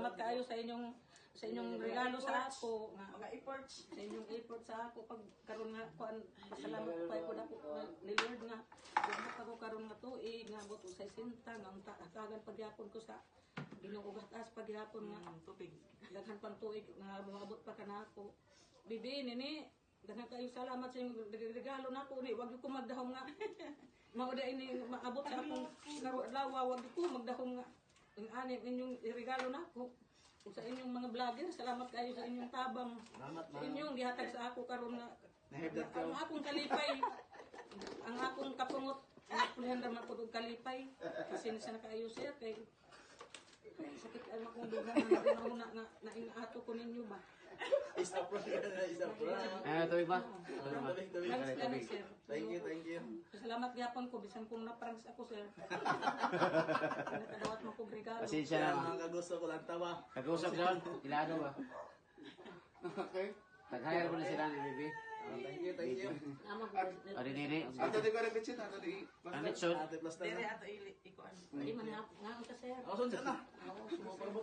salamat kaayo sa inyong regalo sa ako nga Mga efforts. sa inyong effort sa ako pag karon nga kuan salamat pa ko dako ni Lord nga gumot ako karon nga tuig nga buto sa sinta nga tagan pagyapon ko sa Ginoo gatas pagyapon nga Tubig. daghan pang tuig nga maabot pa kanako bibi nini daghan kayo salamat sa inyong regalo nako ni wag ko magdahom nga mao ini maabot sa akong lawa wag ko magdahom nga ang ani inyong regalo nako ug sa inyong mga vlogger salamat kayo sa inyong tabang sa inyong gihatag sa ako karon nga ang akong kalipay ang akong kapungot napulihan ra man pud og kalipay kasi sa nakaayo sir kay sakit ang akong dugan na naingato ko ninyo ba. Isa pro na, isa pro. Tuloy ba? Salamat sir. Thank you. Salamat gyapon ko bisan kung na-pranks ako sir. Nakadawat mo kong regalo. Pasensya na. Ang kagusto ko lang tawa. Nag-usap doon. Ilado ba? Okay. Nag-hire mo na sila ni Bibi. Thank you. Amang O di nini. Ato di ko rin bitsin, ato di. Ang lechon. Ate plus Dere na. ato ikuan. Hindi man nga ka sir. Oh, sundan na. Oo, sumusunod.